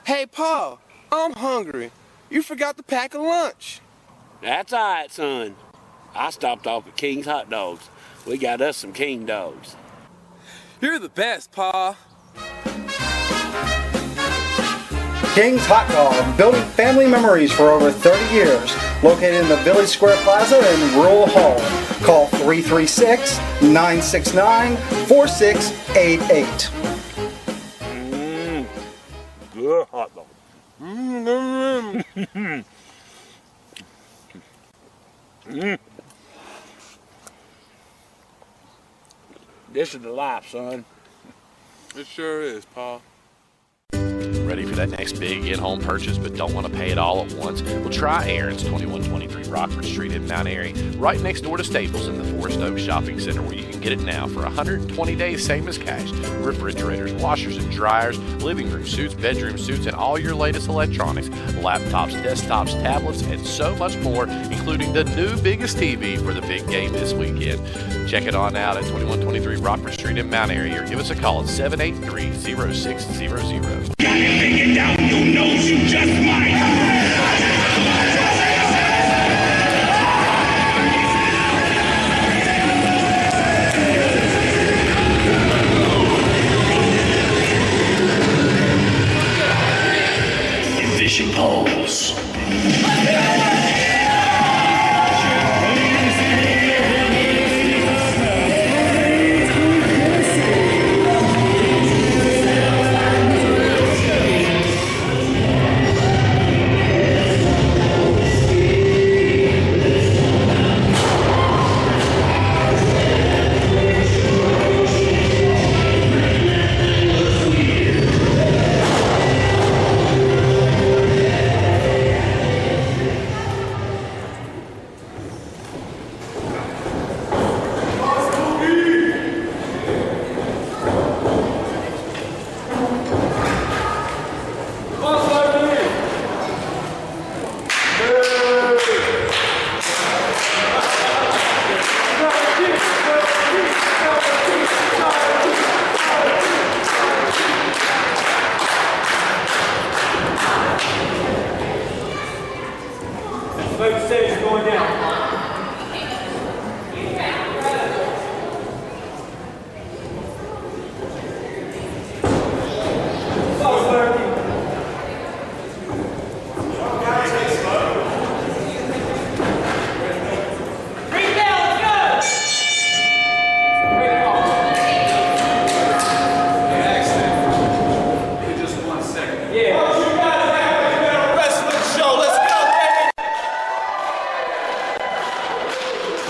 Hey, Paul, I'm hungry. You forgot to pack a lunch. That's all right, son. I stopped off at King's Hot Dogs. We got us some King dogs. You're the best, Pa. King's Hot Dog, building family memories for over 30 years. Located in the Village Square Plaza in Rural Hall. Call 336-969-4688. Good hot dog. This is the life, son. It sure is, Pa. Ready for that next big in-home purchase but don't want to pay it all at once? Well, try Aaron's 2123 Rockford Street in Mount Airy, right next door to Staples in the Forest Oak Shopping Center, where you can get it now for 120 days, same as cash. Refrigerators, washers and dryers, living room suits, bedroom suits, and all your latest electronics, laptops, desktops, tablets, and so much more, including the new biggest TV for the big game this weekend. Check it on out at 2123 Rockford Street in Mount Airy, or give us a call at 783-0600. Bring it down your nose, you just might. Envision pose.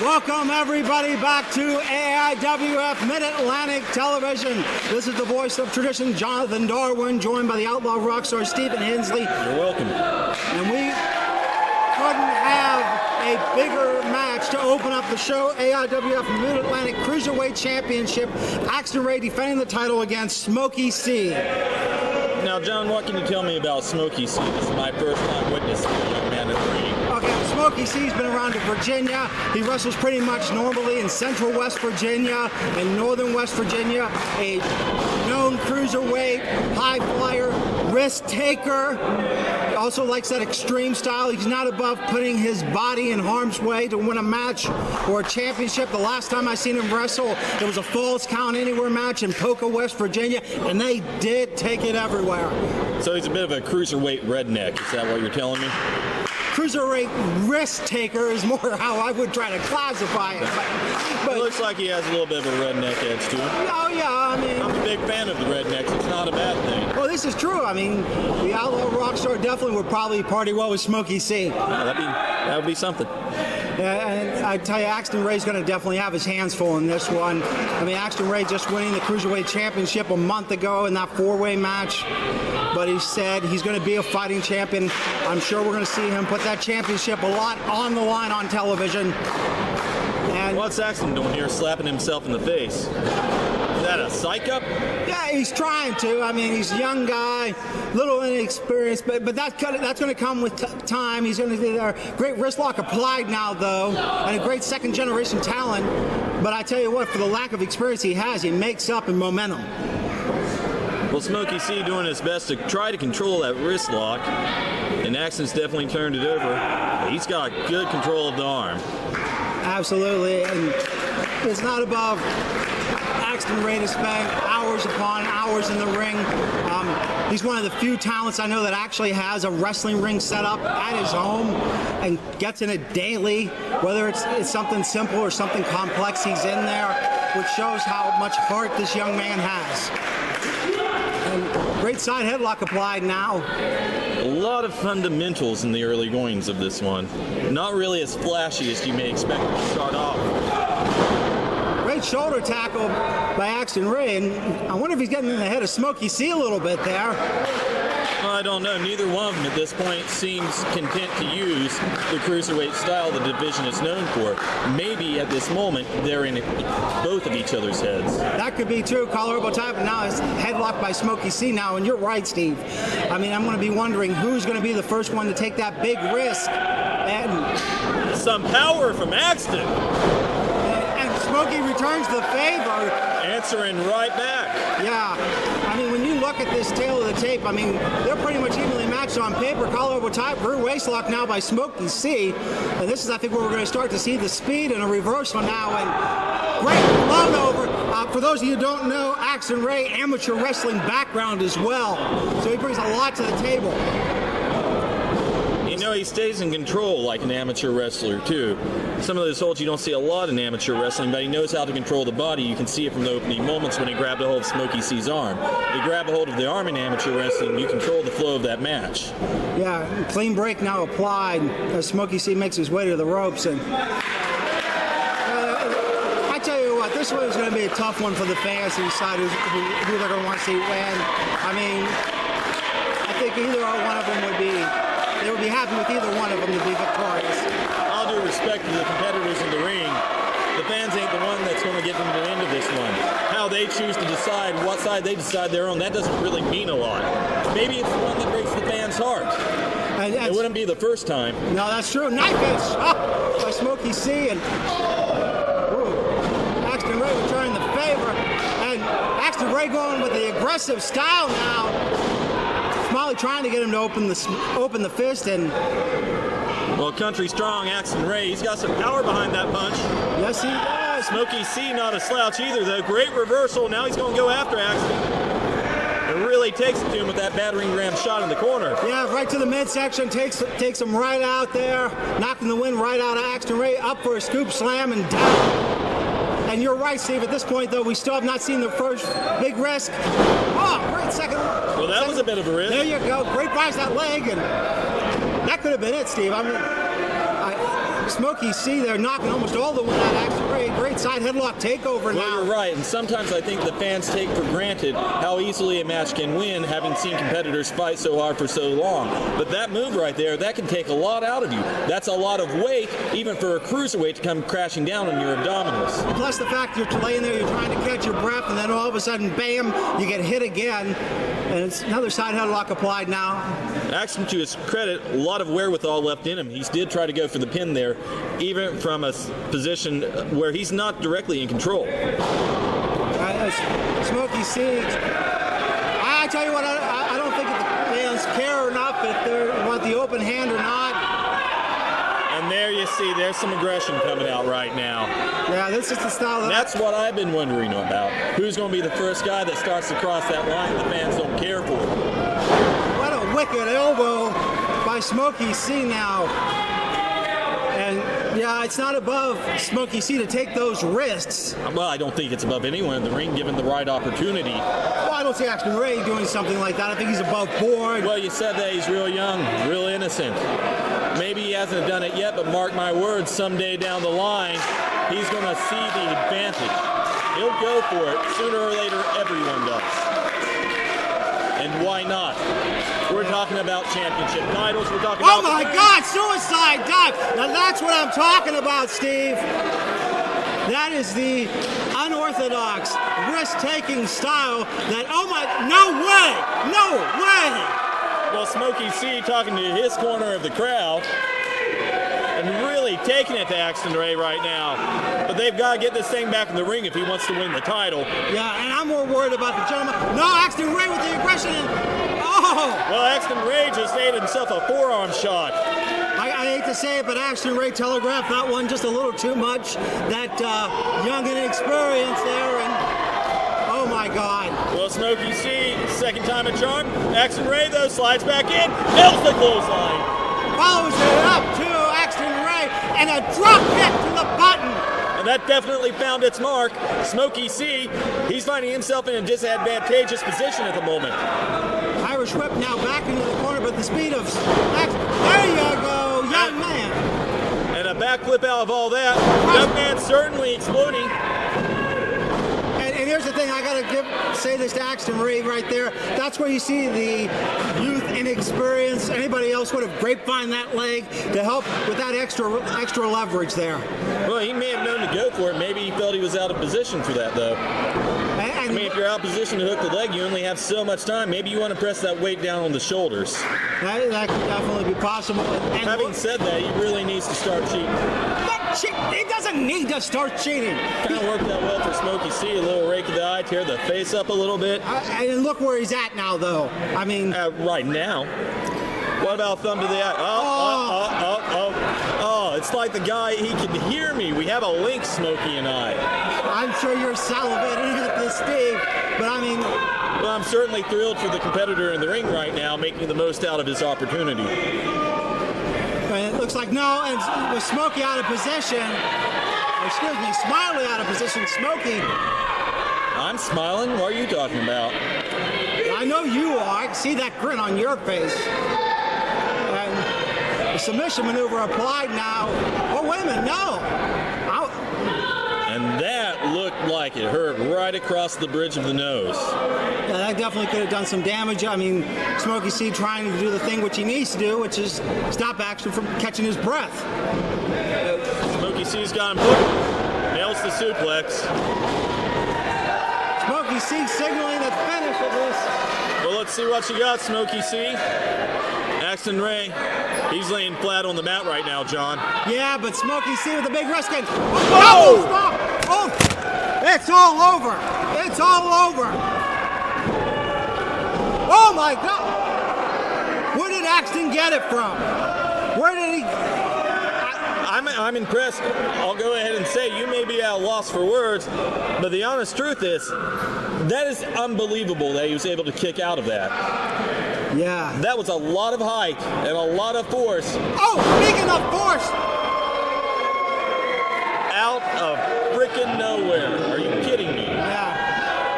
Welcome everybody back to AIWF Mid-Atlantic Television. This is the voice of tradition, Jonathan Darwin, joined by the Outlaw Rockstar Stephen Hensley. You're welcome. And we couldn't have a bigger match to open up the show. AIWF Mid-Atlantic Cruiserweight Championship. Axton Ray defending the title against Smokey C. Now, John, what can you tell me about Smokey C? This is my first time witnessing a young man at the ring. Okay, Smokey C's been around to Virginia. He wrestles pretty much normally in central West Virginia and northern West Virginia. A known cruiserweight, high flyer, risk taker. He also likes that extreme style. He's not above putting his body in harm's way to win a match or a championship. The last time I seen him wrestle, it was a Falls Count Anywhere match in Poca, West Virginia, and they did take it everywhere. So he's a bit of a cruiserweight redneck. Is that what you're telling me? cruiserweight risk taker is more how I would try to classify it. But It looks like he has a little bit of a redneck edge to him. oh yeah, I mean, I'm a big fan of the rednecks. It's not a bad thing. well, this is true. I mean, the Outlaw Rockstar definitely would probably party well with Smokey C. That would be something. And I tell you, Axton Ray's going to definitely have his hands full in this one. I mean, Axton Ray just winning the Cruiserweight Championship a month ago in that four-way match. But he said he's going to be a fighting champion. I'm sure we're going to see him put that championship a lot on the line on television. And What's Axton doing here, slapping himself in the face? Is that a psych up? yeah, he's trying to. I mean, he's a young guy, little inexperienced, but that's going to come with time. He's going to do there. Great wrist lock applied now, though, and a great second-generation talent. But I tell you what, for the lack of experience he has, he makes up in momentum. Well, Smokey C doing his best to try to control that wrist lock, and Axton's definitely turned it over. He's got good control of the arm. Absolutely, and it's not above Axton Ray to spend hours upon hours in the ring. He's one of the few talents I know that actually has a wrestling ring set up at his home and gets in it daily, whether it's something simple or something complex, he's in there, which shows how much heart this young man has. And great side headlock applied now. A lot of fundamentals in the early goings of this one. Not really as flashy as you may expect to start off. Great shoulder tackle by Axton Ray, and I wonder if he's getting in the head of Smokey C a little bit there. I don't know. Neither one of them at this point seems content to use the cruiserweight style the division is known for. Maybe at this moment they're in both of each other's heads. That could be true. Collar elbow tie, but now it's headlocked by Smokey C now, and you're right, Steve. I mean, I'm going to be wondering who's going to be the first one to take that big risk. And Some power from Axton. Smokey returns the favor. Answering right back. Yeah, I mean, when you look at this tail of the tape, I mean, they're pretty much evenly matched on paper. Collar elbow tie, rear waist lock now by Smokey C. And this is, I think, where we're going to start to see the speed and a reversal now. And great load over. For those of you who don't know, Axton Ray, amateur wrestling background as well. So he brings a lot to the table. You know, he stays in control like an amateur wrestler, too. Some of those holds you don't see a lot in amateur wrestling, but he knows how to control the body. You can see it from the opening moments when he grabbed a hold of Smokey C's arm. You grab a hold of the arm in amateur wrestling, you control the flow of that match. Yeah, clean break now applied as Smokey C makes his way to the ropes. And I tell you what, this one is going to be a tough one for the fans to decide who they're going to want to see win. I mean, I think either one of them would be... They would be happy with either one of them to be victorious. All due respect to the competitors in the ring, the fans ain't the one that's going to get them to the end of this one. How they choose to decide, what side they decide they're on, that doesn't really mean a lot. Maybe it's the one that breaks the fans' heart. It wouldn't be the first time. No, that's true. Knife edge shot by Smokey C. And Axton Ray returning the favor. And Axton Ray going with the aggressive style now. Smiley trying to get him to open the fist, and well, country strong Axton Ray, he's got some power behind that punch. Yes, he does. Smokey C not a slouch either, though. Great reversal. Now he's going to go after Axton. It really takes it to him with that battering ram shot in the corner. Yeah, right to the midsection, takes him right out there, knocking the wind right out of Axton Ray, up for a scoop slam and down. And you're right, Steve. At this point, though, we still have not seen the first big risk. Oh, great second. Well, that was a bit of a risk. There you go. Great buys that leg, and that could have been it, Steve. I mean, Smokey C there knocking almost all the wind out of Axton Ray. Great side headlock takeover now. Well, you're right, and sometimes I think the fans take for granted how easily a match can win, having seen competitors fight so hard for so long. But that move right there, that can take a lot out of you. That's a lot of weight, even for a cruiserweight to come crashing down on your abdominals. Plus the fact you're laying there, you're trying to catch your breath, and then all of a sudden, bam, you get hit again. And it's another side headlock applied now. Axton, to his credit, a lot of wherewithal left in him. He did try to go for the pin there, even from a position where he's not directly in control. Smokey C. I tell you what, I don't think that the fans care enough if they want the open hand or not. And there you see, there's some aggression coming out right now. Yeah, this is the style. That's what I've been wondering about. Who's going to be the first guy that starts to cross that line the fans don't care for? What a wicked elbow by by Smokey C now. And yeah, it's not above Smokey C to take those risks. Well, I don't think it's above anyone in the ring given the right opportunity. Well, I don't see Axton Ray doing something like that. I think he's above board. Well, you said that he's real young, real innocent. Maybe he hasn't done it yet, but mark my words, someday down the line, he's going to see the advantage. He'll go for it. Sooner or later, everyone does. And why not? We're talking about championship titles. We're talking about... Oh my God, suicide dive! Now that's what I'm talking about, Steve. That is the unorthodox, risk-taking style that, oh my, no way! Well, Smokey C talking to his corner of the crowd and really taking it to Axton Ray right now. But they've got to get this thing back in the ring if he wants to win the title. Yeah, and I'm more worried about the gentleman. No, Axton Ray with the aggression. Well, Axton Ray just made himself a forearm shot. I hate to say it, but Axton Ray telegraphed that one just a little too much. That young and inexperienced there, and oh my God. Well, Smokey C, second time a charm. Axton Ray, though, slides back in, nails the clothesline. Follows it up to Axton Ray, and a drop kick to the button. And that definitely found its mark. Smokey C, he's finding himself in a disadvantageous position at the moment. Irish whip now back into the corner, but the speed of Axton. There you go, young man. And a backflip out of all that. Young man certainly exploding. And here's the thing, I gotta say this to Axton Ray right there. That's where you see the youth and experience. Anybody else would have grapevine that leg to help with that extra leverage there. Well, he may have known to go for it. Maybe he felt he was out of position for that, though. I mean, if you're out of position to hook the leg, you only have so much time. Maybe you want to press that weight down on the shoulders. That could definitely be possible. And having said that, he really needs to start cheating. He doesn't need to start cheating. Kind of worked out well for Smokey C. A little rake of the eye, tear the face up a little bit. And look where he's at now, though. I mean... right now. What about thumb to the eye? Oh, it's like the guy, he can hear me. We have a link, Smokey and I. I'm sure you're salivating at this, Steve, but I mean... Well, I'm certainly thrilled for the competitor in the ring right now, making the most out of his opportunity. But it looks like no, and with Smokey out of position, excuse me, Smiley out of position, Smokey. I'm smiling? What are you talking about? I know you are. I can see that grin on your face. And the submission maneuver applied now. Oh, wait a minute, no. And that looked like it hurt right across the bridge of the nose. Yeah, that definitely could have done some damage. I mean, Smokey C trying to do the thing which he needs to do, which is stop Axton from catching his breath. Smokey C's got him hooked. Nails the suplex. Smokey C signaling the finish of this. Well, let's see what you got, Smokey C. Axton Ray, he's laying flat on the mat right now, John. Yeah, but Smokey C with a big risk. Oh! Stop! Oh! It's all over. It's all over. Oh my God! Where did Axton get it from? Where did he? I'm impressed. I'll go ahead and say you may be at a loss for words, but the honest truth is, that is unbelievable that he was able to kick out of that. Yeah. That was a lot of height and a lot of force. Oh, speaking of force! Out of frickin' nowhere. Are you kidding me? Yeah.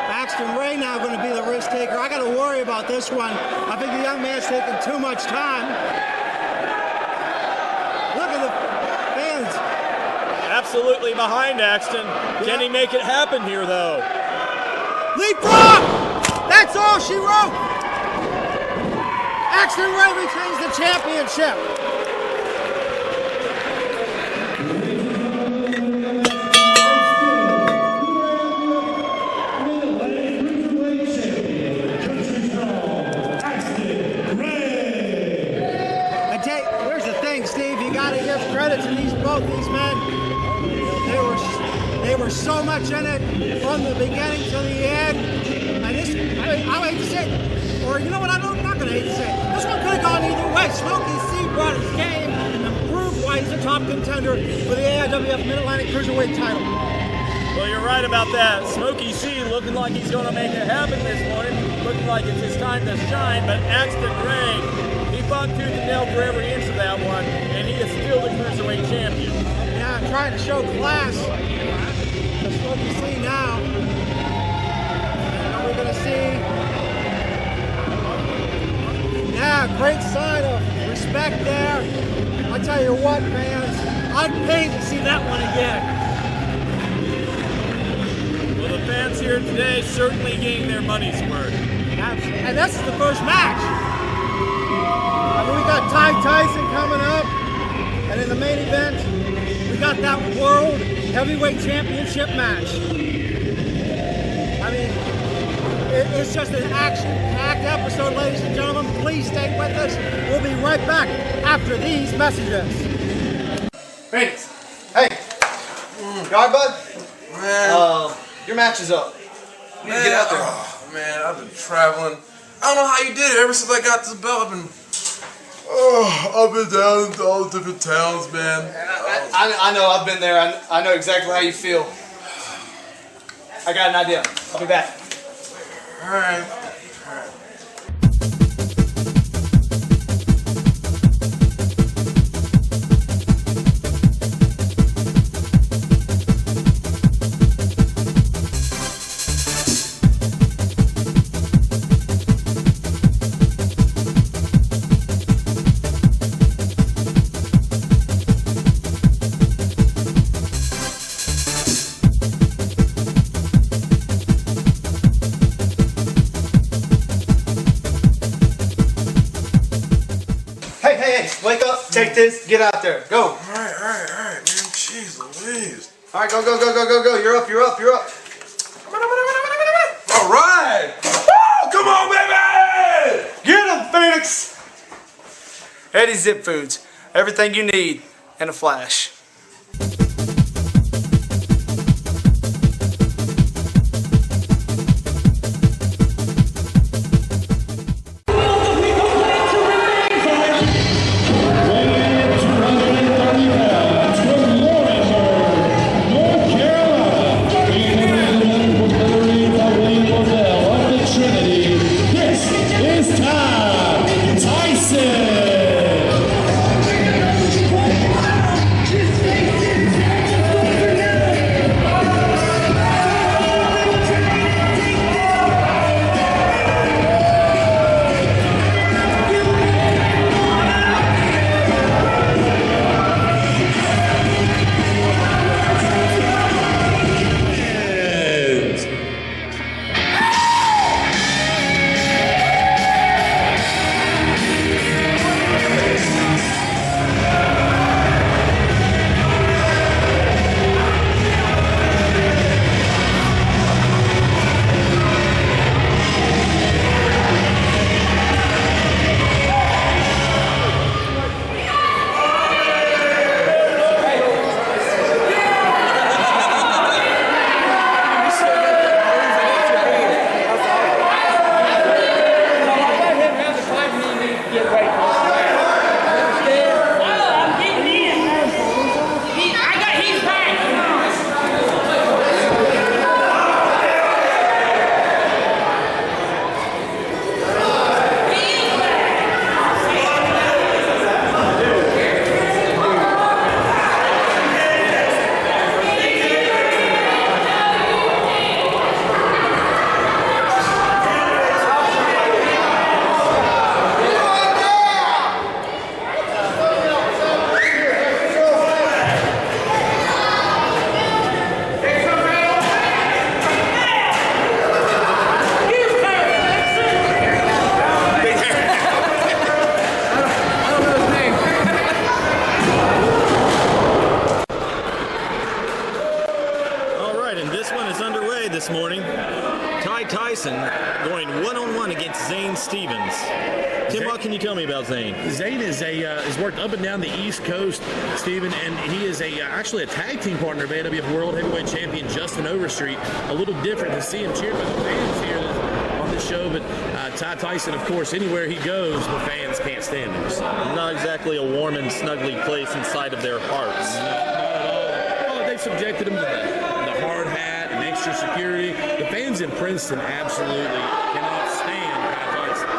Axton Ray now going to be the risk taker. I got to worry about this one. I think the young man's taking too much time. Look at the fans. Absolutely behind Axton. Yeah. Can he make it happen here, though? Leapfrog! That's all she wrote. Axton Ray retains the championship. Here's the thing, Steve. You got to give credit to both these men. They were so much in it from the beginning to the end. And I hate to say it, or you know what? I'm not going to hate to say it. This one could have gone either way. Smokey C brought his game and proved why he's a top contender for the AIWF Mid-Atlantic Cruiserweight title. Well, you're right about that. Smokey C looking like he's going to make it happen this morning. Looking like it's his time to shine. But Axton Ray, he fought tooth and nail for every inch of that one, and he is still the Cruiserweight champion. Yeah, trying to show class. That's what we see now. And what we're going to see. Yeah, great sign of respect there. I tell you what, fans, I'd pay to see that one again. Well, the fans here today certainly getting their money's worth. And this is the first match. I mean, we got Ty Tyson coming up, and in the main event, we got that World Heavyweight Championship match. I mean, it's just an action-packed episode, ladies and gentlemen. Please stay with us. We'll be right back after these messages. Phoenix, hey. You alright, bud? Man. Your match is up. You need to get out there. Oh, man, I've been traveling. I don't know how you did it. Ever since I got this belt, I've been down to all the different towns, man. I know, I've been there. I know exactly how you feel. I got an idea. I'll be back. All right. Hey, wake up, take this, get out there, go. All right, man. Jeez Louise. All right, go. You're up. All right. Woo! Come on, baby! Get him, Phoenix! Eddie Zip Foods, everything you need in a flash. this morning. Ty Tyson going one-on-one against Zane Stevens. Tim, what can you tell me about Zane? Zane is has worked up and down the East Coast, Stephen, and he is actually a tag team partner of AIWF World Heavyweight Champion Juston Overstreet. A little different to see him cheered by the fans here on this show, but Ty Tyson, of course, anywhere he goes, the fans can't stand him. So. Not exactly a warm and snuggly place inside of their hearts. Not at all. Well, they've subjected him to the hard hat and extra security. The fans in Princeton absolutely cannot stand Ty Tyson.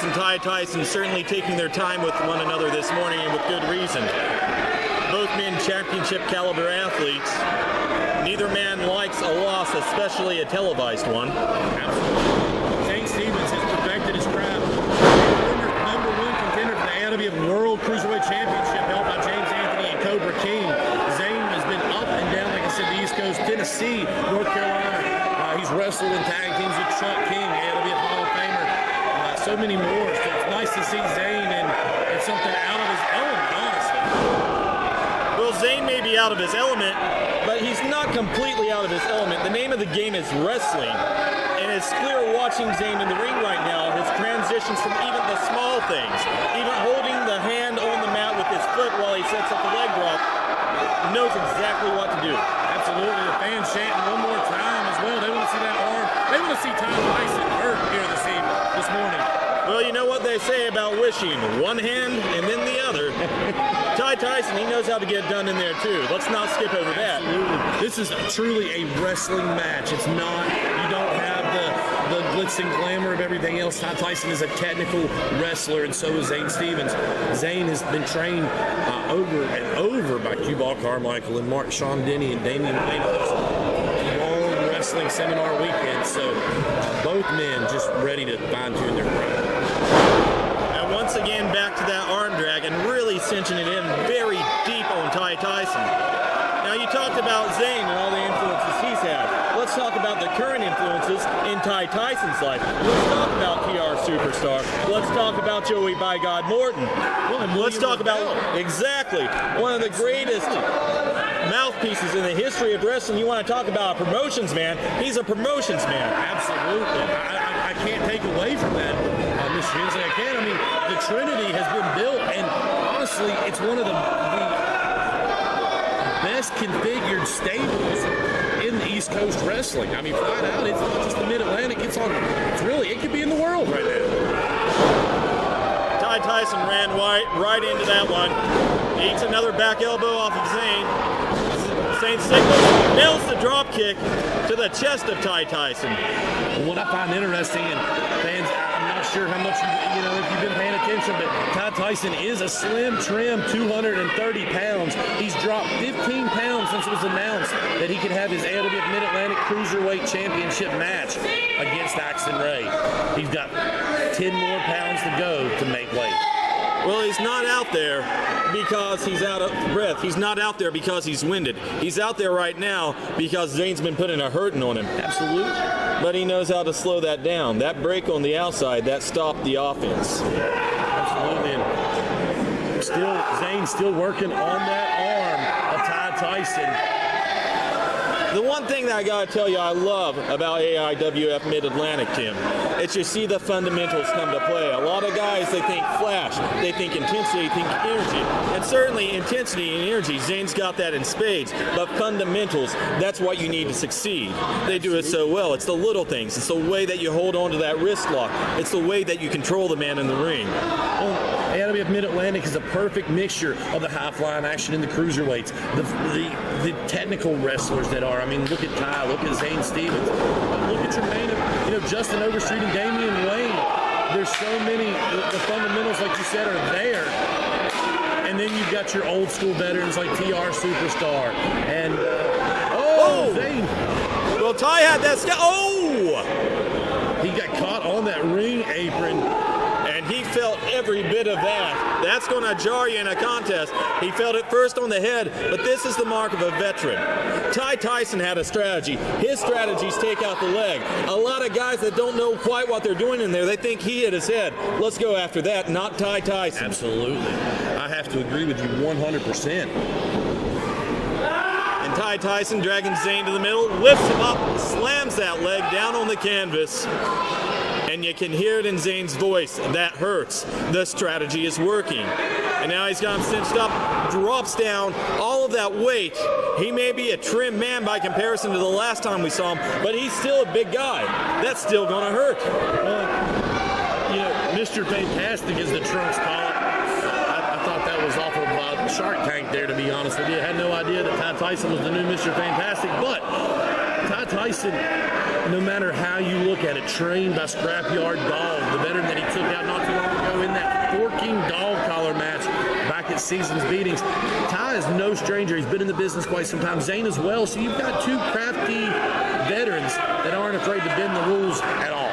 Zane's and Ty Tyson certainly taking their time with one another this morning, and with good reason. Both men championship caliber athletes. Neither man likes a loss, especially a televised one. Absolutely. Zane Stevens has perfected his craft. Number one contender for the AIWF World Cruiserweight Championship, held by James Anthony and Cobra King. Zane has been up and down, like I said, the East Coast, Tennessee, North Carolina. He's wrestled in tag teams with Chuck King, AIWF Hall of Famer. So many more. So it's nice to see Zane and something out of his element, honestly. Well, Zane may be out of his element, but he's not completely out of his element. The name of the game is wrestling. And it's clear watching Zane in the ring right now, his transitions from even the small things, even holding the hand on the mat with his foot while he sets up the leg drop, knows exactly what to do. Absolutely. The fans chanting one more time as well. They want to see that arm. They want to see Ty Tyson hurt here this morning. Well, you know what they say about wishing. One hand and then the other. Ty Tyson, he knows how to get done in there too. Let's not skip over that. Absolutely. This is truly a wrestling match. It's not, you don't have the glitz and glamour of everything else. Ty Tyson is a technical wrestler, and so is Zane Stevens. Zane has been trained over and over by Q-Ball Carmichael and Mark Sean Denny and Damien Wayne. Long wrestling seminar weekend, so both men just ready to fine-tune their craft. And once again, back to that arm drag and really cinching it in very deep on Ty Tyson. Now, you talked about Zane and all the influences he's had. Let's talk about the current influences in Ty Tyson's life. Let's talk about TR Superstar. Let's talk about Joey By God Morton. Let's talk about, exactly, one of the greatest mouthpieces in the history of wrestling. You want to talk about a promotions man, he's a promotions man. Absolutely. I can't take away from that, Mr. Hensley. I can't. I mean, the Trinity has been built, and honestly, it's one of the best configured stables in the East Coast wrestling. I mean, flat out, it's not just the Mid-Atlantic. It could be in the world right now. Ty Tyson ran right into that one. Eats another back elbow off of Zane. Zane signals, nails the drop kick to the chest of Ty Tyson. What I find interesting, and fans, I'm not sure how much if you've been paying attention, but Ty Tyson is a slim, trim 230 pounds. He's dropped 15 pounds since it was announced that he could have his AIWF Mid-Atlantic Cruiserweight Championship match against Axton Ray. He's got 10 more pounds to go to make weight. Well, he's not out there because he's out of breath. He's not out there because he's winded. He's out there right now because Zane's been putting a hurting on him. Absolutely. But he knows how to slow that down. That break on the outside, that stopped the offense. Absolutely. And Zane's still working on that arm of Ty Tyson. The one thing that I got to tell you I love about AIWF Mid-Atlantic, Tim, is you see the fundamentals come to play. A lot of guys, they think flash, they think intensity, they think energy. And certainly intensity and energy, Zane's got that in spades. But fundamentals, that's what you need to succeed. They do it so well. It's the little things. It's the way that you hold on to that wrist lock. It's the way that you control the man in the ring. Well, AIWF Mid-Atlantic is a perfect mixture of the high-flying action in the cruiserweights, the technical wrestlers that are. I mean, look at Ty, look at Zane Stevens, look at your main, Juston Overstreet and Damien Wayne. There's so many, the fundamentals, like you said, are there. And then you've got your old school veterans like TR Superstar and, Zane. Well, Ty had that, he got caught on that ring apron. And he felt every bit of that. That's going to jar you in a contest. He felt it first on the head, but this is the mark of a veteran. Ty Tyson had a strategy. His strategies take out the leg. A lot of guys that don't know quite what they're doing in there, they think he hit his head. Let's go after that, not Ty Tyson. Absolutely. I have to agree with you 100%. And Ty Tyson dragging Zane to the middle, lifts him up, slams that leg down on the canvas. And you can hear it in Zane's voice. That hurts. The strategy is working. And now he's got him cinched up, drops down all of that weight. He may be a trim man by comparison to the last time we saw him, but he's still a big guy. That's still going to hurt. Mr. Fantastic is the Trunks call it. I thought that was off of Shark Tank there, to be honest with you. I had no idea that Ty Tyson was the new Mr. Fantastic, but Ty Tyson, no matter how you look at it, trained by Scrapyard Dog, the veteran that he took out not too long ago in that forking dog collar match back at Seasons Beatings. Ty is no stranger. He's been in the business quite some time. Zane as well. So you've got two crafty veterans that aren't afraid to bend the rules at all.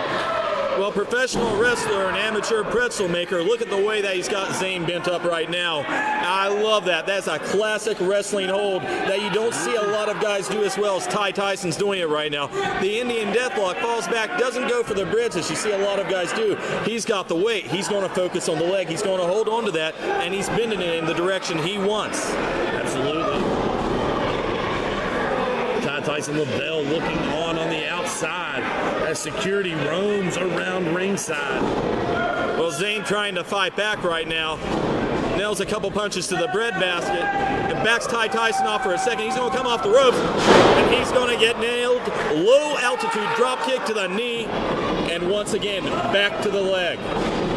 Well, professional wrestler and amateur pretzel maker, look at the way that he's got Zane bent up right now. I love that. That's a classic wrestling hold that you don't see a lot of guys do as well as Ty Tyson's doing it right now. The Indian Deathlock falls back, doesn't go for the bridge as you see a lot of guys do. He's got the weight. He's going to focus on the leg. He's going to hold on to that, and he's bending it in the direction he wants. Absolutely. Ty Tyson LaBelle looking on the outside as security roams around ringside. Well, Zane trying to fight back right now. Nails a couple punches to the bread basket and backs Ty Tyson off for a second. He's going to come off the ropes and he's going to get nailed. Low altitude drop kick to the knee and once again back to the leg.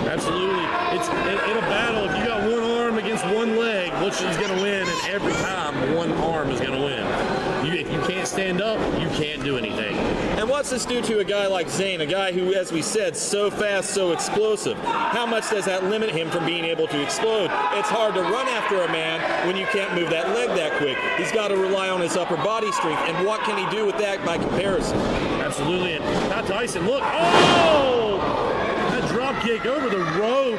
Absolutely. It's in a battle. If you got one arm against one leg, which is going to win, and every time one arm is going to win. If you can't stand up, you can't do anything. And what's this do to a guy like Zane, a guy who, as we said, so fast, so explosive? How much does that limit him from being able to explode? It's hard to run after a man when you can't move that leg that quick. He's got to rely on his upper body strength, and what can he do with that by comparison? Absolutely. And Ty Tyson, look. Oh! That drop kick over the rope.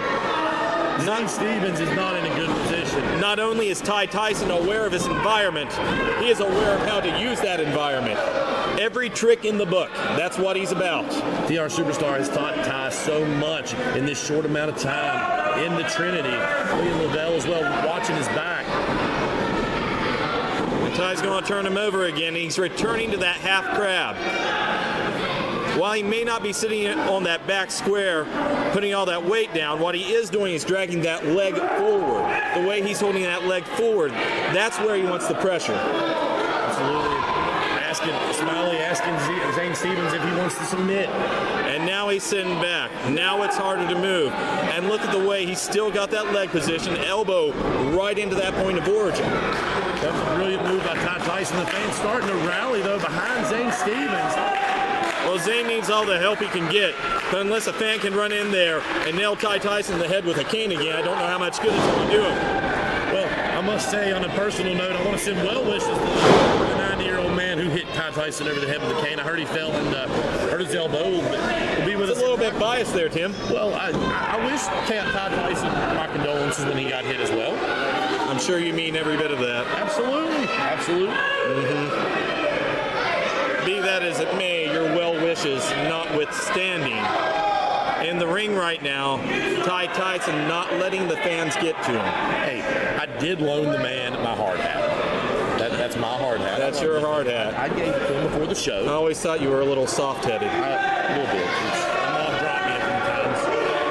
Zane Stevens is not in a good position. Not only is Ty Tyson aware of his environment, he is aware of how to use that environment. Every trick in the book, that's what he's about. TR Superstar has taught Ty so much in this short amount of time in the Trinity. William Lavelle as well, watching his back. And Ty's going to turn him over again. He's returning to that half crab. While he may not be sitting on that back square, putting all that weight down, what he is doing is dragging that leg forward. The way he's holding that leg forward, that's where he wants the pressure. Absolutely. Smiley asking Zane Stevens if he wants to submit. And now he's sitting back. Now it's harder to move. And look at the way he's still got that leg position, elbow right into that point of origin. That's a brilliant move by Ty Tyson. The fans starting to rally, though, behind Zane Stevens. Well, Zane needs all the help he can get, but unless a fan can run in there and nail Ty Tyson in the head with a cane again, I don't know how much good it's going to do him. Well, I must say, on a personal note, I want to send well wishes to the 90-year-old man who hit Ty Tyson over the head with a cane. I heard he fell and hurt his elbow. But will be with us. A little bit biased there, Tim. Well, I wish Ty Tyson my condolences when he got hit as well. I'm sure you mean every bit of that. Absolutely. Absolutely. Mm-hmm. Be that as it may, your well wishes notwithstanding. In the ring right now, Ty Tyson not letting the fans get to him. Hey, I did loan the man my hard hat. That's my hard hat. That's your hard hat. I gave it to him before the show. I always thought you were a little soft-headed. A little bit. My mom dropped me a few times.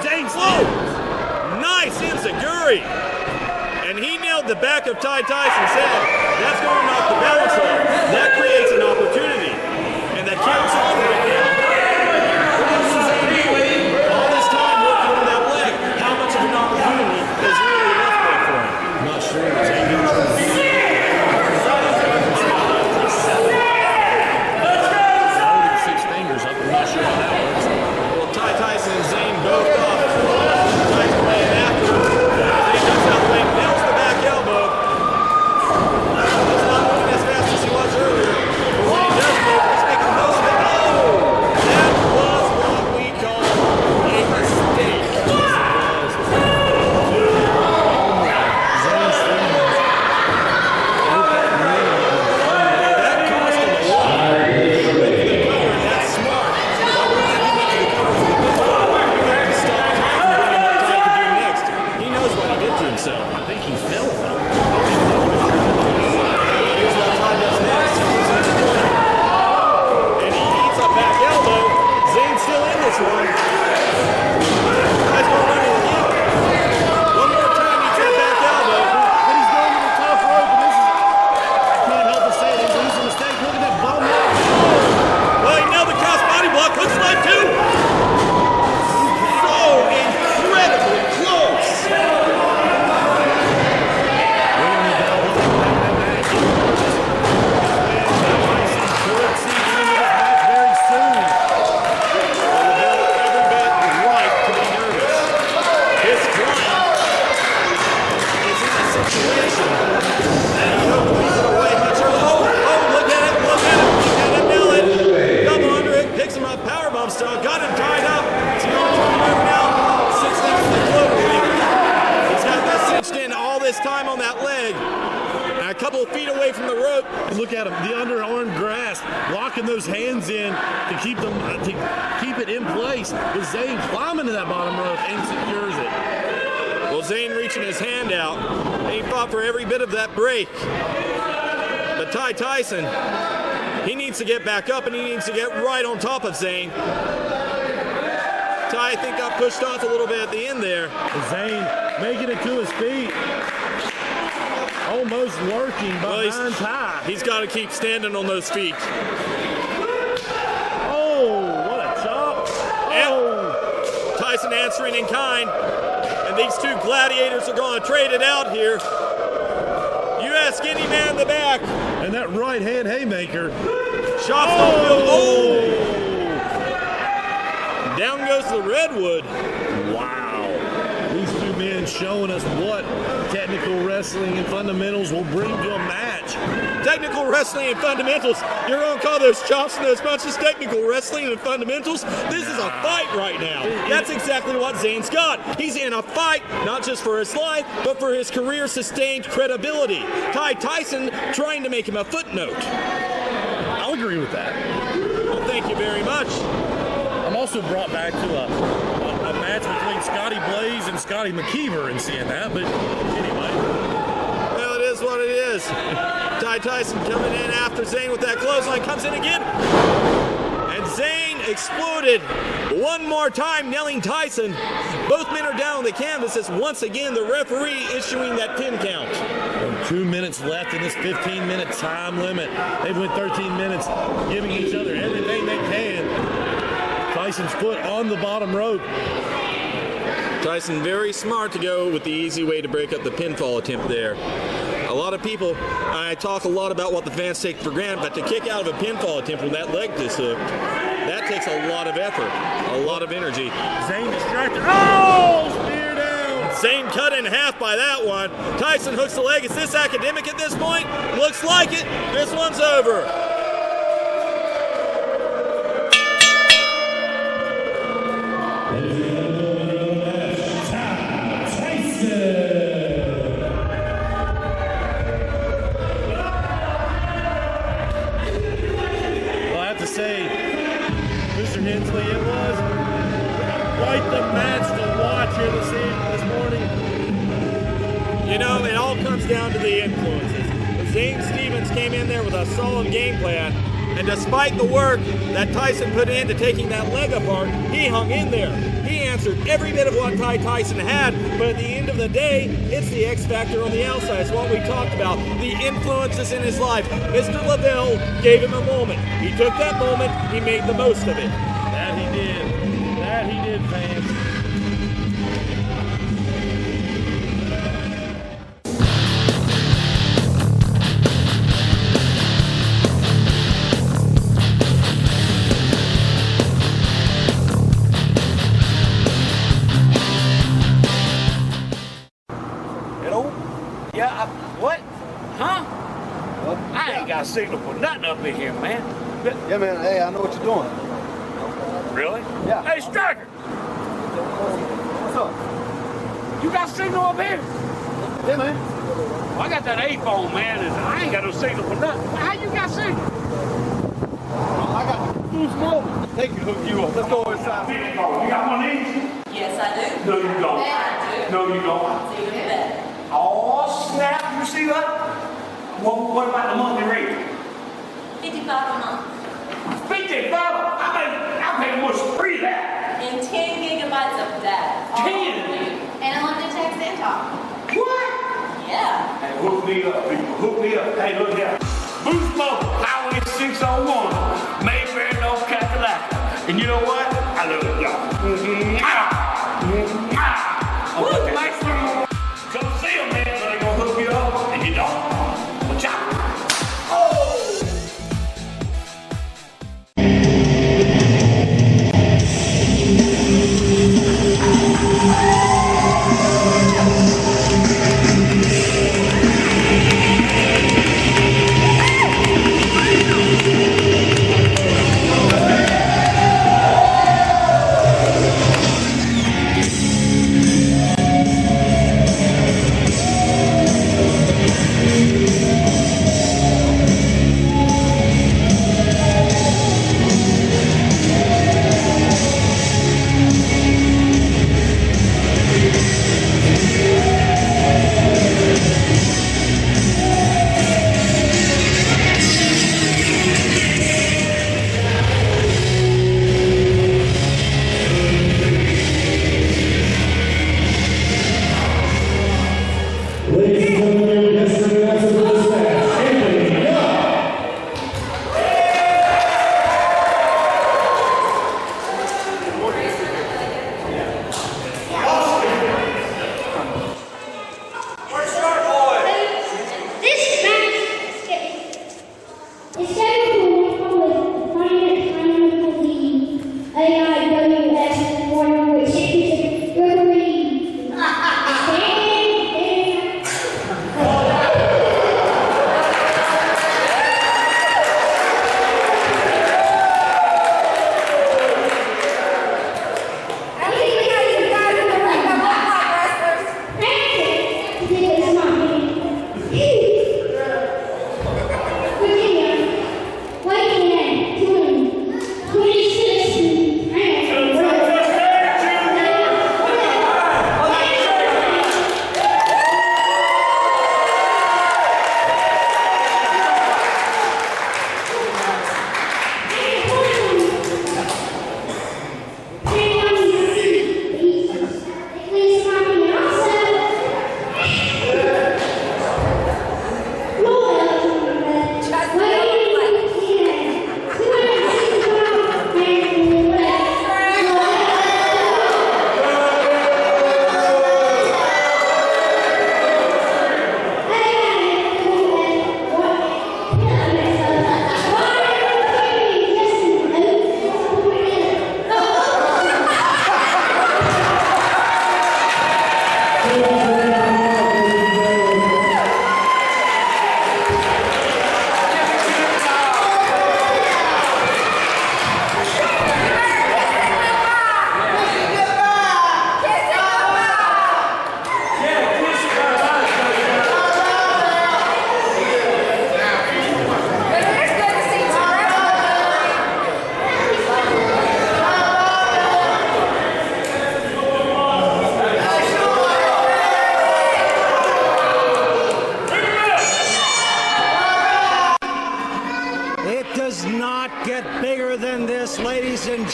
James! Whoa! Nice enziguri! And he nailed the back of Ty Tyson's head. That's going to knock the balance off. That creates an opportunity. And that counts on right now. All this time working on that leg, how much of an opportunity is really left there for him? I'm not sure. Six fingers up. I'm not sure how that works. Well, Ty Tyson and Zane both up. Tyson laying after him. Zane comes out the way, nails the back elbow. He's not moving as fast as he was earlier. But when he does move, he's making the most of it. Oh! look at him, the underarm grasp, locking those hands in to keep them to keep it in place. But Zane climbing to that bottom rope and secures it. Well, Zane reaching his hand out, and he fought for every bit of that break. But Ty Tyson, he needs to get back up, and he needs to get right on top of Zane. Ty, I think, got pushed off a little bit at the end there. Zane making it to his feet. Almost lurking behind Ty. He's got to keep standing on those feet. Oh, what a chop. Oh. Tyson answering in kind. And these two gladiators are going to trade it out here. You ask any man in the back. And that right hand haymaker. Shots don't feel. Oh! Down goes the redwood. Wow. These two men showing us what technical wrestling and fundamentals will bring to a match. Technical wrestling and fundamentals. You're going to call those chops and those punches technical wrestling and fundamentals? This is a fight right now. That's exactly what Zane's got. He's in a fight, not just for his life, but for his career-sustained credibility. Ty Tyson trying to make him a footnote. I'll agree with that. Well, thank you very much. I'm also brought back to a match between Scotty Blaze and Scotty McKeever and seeing that, but anyway. Well, it is what it is. Ty Tyson coming in after Zane with that clothesline, comes in again. And Zane exploded one more time, nailing Tyson. Both men are down on the canvas as once again the referee issuing that pin count. 2 minutes left in this 15-minute time limit. They've went 13 minutes giving each other everything they can. Tyson's foot on the bottom rope. Tyson very smart to go with the easy way to break up the pinfall attempt there. A lot of people, I talk a lot about what the fans take for granted, but to kick out of a pinfall attempt when that leg is hooked, that takes a lot of effort, a lot of energy. Zane distracted. Oh, spear down. Zane cut in half by that one. Tyson hooks the leg. Is this academic at this point? Looks like it. This one's over. You know, it all comes down to the influences. Zane Stevens came in there with a solid game plan, and despite the work that Tyson put into taking that leg apart, he hung in there. He answered every bit of what Ty Tyson had, but at the end of the day, it's the X factor on the outside. It's what we talked about, the influences in his life. Mr. LaVelle gave him a moment. He took that moment, he made the most of it. That he did. That he did, fans. I signal for nothing up in here, man. Yeah, man. Hey, I know what you're doing. Really? Yeah. Hey, Striker! What's up? You got signal up here? Yeah, man. Well, I got that A-phone, man, and I ain't got no signal for nothing. How you got signal? I got Who's mobile? They can hook you up. Let's go inside. You got one of these? Yes, I do. No, you don't. Yeah, I do. No, you don't. See you in bed. Oh, snap. You see that? What about the monthly rate? $55 a month. 55? I pay almost free that. And 10 gigabytes of data. 10? And unlimited text and talk. What? Yeah. Hey, hook me up, people. Hook me up. Hey, look here. Boost Mobile, Highway 601, Mayfair, North Carolina. And you know what? I love it, y'all. Okay. Come see them, man, so they gonna hook you up, and you don't. Watch out.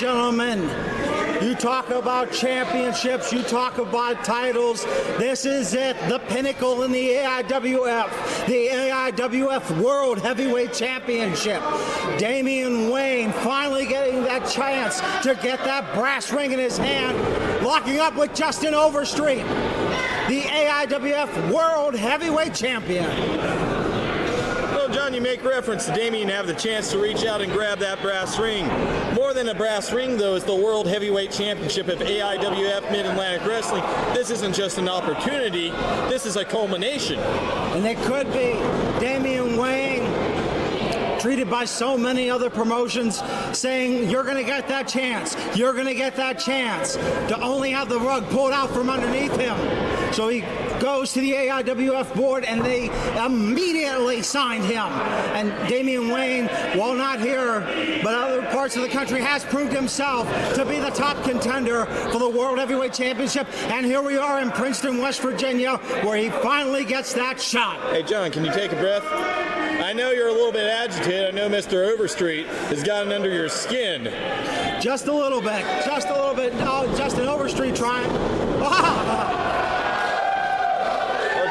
gentlemen, you talk about championships, you talk about titles. This is it, the pinnacle in the AIWF, the AIWF World Heavyweight Championship. Damien Wayne finally getting that chance to get that brass ring in his hand, locking up with Juston Overstreet, the AIWF World Heavyweight Champion. Well, John, you make reference to Damien have the chance to reach out and grab that brass ring. More than a brass ring, though, is the World Heavyweight Championship of AIWF Mid-Atlantic Wrestling. This isn't just an opportunity, this is a culmination. And it could be Damien Wayne, treated by so many other promotions, saying, you're going to get that chance, you're going to get that chance, to only have the rug pulled out from underneath him. So he goes to the AIWF board and they immediately signed him. And Damien Wayne, while not here, but other parts of the country, has proved himself to be the top contender for the World Heavyweight Championship. And here we are in Princeton, West Virginia, where he finally gets that shot. Hey, John, can you take a breath? I know you're a little bit agitated. I know Mr. Overstreet has gotten under your skin. Just a little bit. Just a little bit. Oh, Juston Overstreet trying.